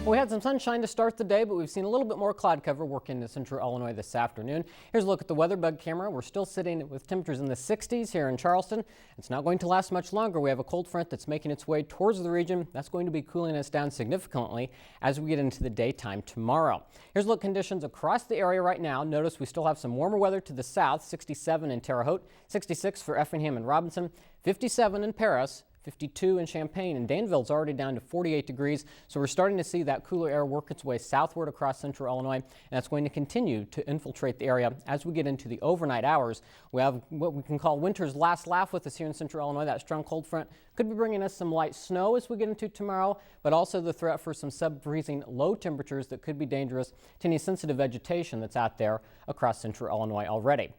Well, we had some sunshine to start the day, but we've seen a little bit more cloud cover work into central Illinois this afternoon. Here's a look at the weather bug camera. We're still sitting with temperatures in the 60s here in Charleston. It's not going to last much longer. We have a cold front that's making its way towards the region. That's going to be cooling us down significantly as we get into the daytime tomorrow. Here's a look at conditions across the area right now. Notice we still have some warmer weather to the south, 67 in Terre Haute, 66 for Effingham and Robinson, 57 in Paris, 52 in Champaign, and Danville's already down to 48 degrees. So we're starting to see that cooler air work its way southward across central Illinois, and that's going to continue to infiltrate the area as we get into the overnight hours. We have what we can call winter's last laugh with us here in central Illinois. That strong cold front could be bringing us some light snow as we get into tomorrow, but also the threat for some sub-freezing low temperatures that could be dangerous to any sensitive vegetation that's out there across central Illinois already.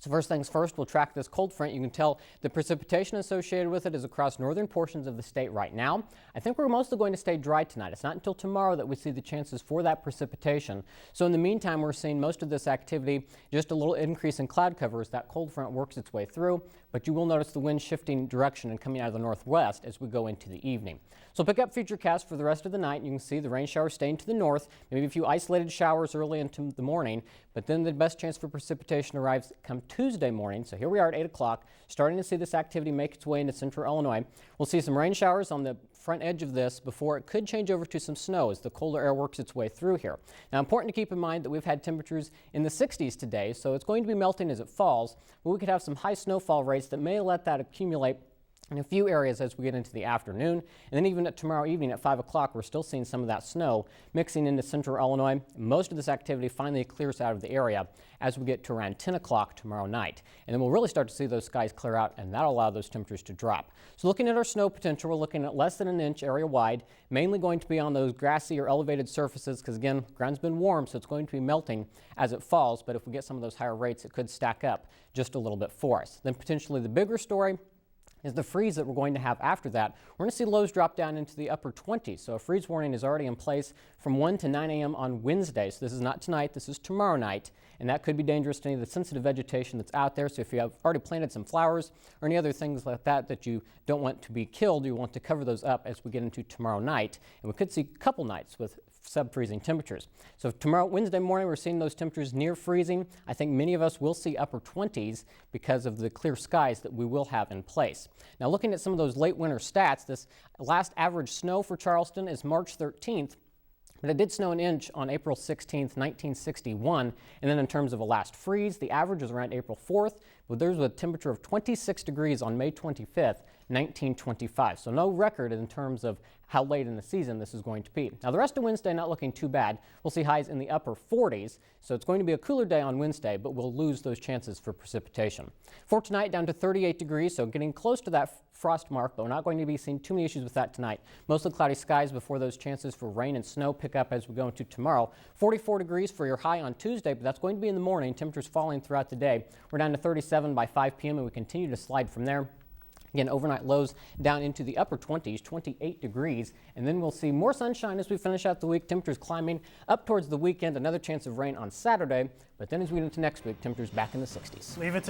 So first things first, we'll track this cold front. You can tell the precipitation associated with it is across northern portions of the state right now. I think we're mostly going to stay dry tonight. It's not until tomorrow that we see the chances for that precipitation. So in the meantime, we're seeing most of this activity, just a little increase in cloud cover as that cold front works its way through. But you will notice the wind shifting direction and coming out of the northwest as we go into the evening. So pick up futurecast for the rest of the night. You can see the rain showers staying to the north, maybe a few isolated showers early into the morning, but then the best chance for precipitation arrives come Tuesday morning. So here we are at 8 o'clock, starting to see this activity make its way into central Illinois. We'll see some rain showers on the front edge of this before it could change over to some snow as the colder air works its way through here. Now, important to keep in mind that we've had temperatures in the 60s today, so it's going to be melting as it falls, but we could have some high snowfall rates that may let that accumulate in a few areas as we get into the afternoon. And then even at tomorrow evening at 5 o'clock, we're still seeing some of that snow mixing into central Illinois. Most of this activity finally clears out of the area as we get to around 10 o'clock tomorrow night. And then we'll really start to see those skies clear out, and that'll allow those temperatures to drop. So looking at our snow potential, we're looking at less than an inch area wide, mainly going to be on those grassy or elevated surfaces because, again, ground's been warm, so it's going to be melting as it falls. But if we get some of those higher rates, it could stack up just a little bit for us. Then potentially the bigger story is the freeze that we're going to have after that. We're going to see lows drop down into the upper 20s. So a freeze warning is already in place from 1 to 9 a.m. on Wednesday. So this is not tonight, this is tomorrow night. And that could be dangerous to any of the sensitive vegetation that's out there. So if you have already planted some flowers or any other things like that that you don't want to be killed, you want to cover those up as we get into tomorrow night. And we could see a couple nights with sub-freezing temperatures. So tomorrow, Wednesday morning, we're seeing those temperatures near freezing. I think many of us will see upper 20s because of the clear skies that we will have in place. Now, looking at some of those late winter stats, this last average snow for Charleston is March 13th. But it did snow an inch on April 16th, 1961. And then in terms of a last freeze, the average was around April 4th, but there's a temperature of 26 degrees on May 25th, 1925. So no record in terms of how late in the season this is going to be. Now, the rest of Wednesday not looking too bad. We'll see highs in the upper 40s. So it's going to be a cooler day on Wednesday, but we'll lose those chances for precipitation. For tonight, down to 38 degrees, so getting close to that frost mark, but we're not going to be seeing too many issues with that tonight. Mostly cloudy skies before those chances for rain and snow pick up as we go into tomorrow. 44 degrees for your high on Tuesday, but that's going to be in the morning. Temperatures falling throughout the day. We're down to 37 by 5 p.m. and we continue to slide from there. Again, overnight lows down into the upper 20s, 28 degrees, and then we'll see more sunshine as we finish out the week. Temperatures climbing up towards the weekend. Another chance of rain on Saturday, but then as we get into next week, temperatures back in the 60s. Leave it to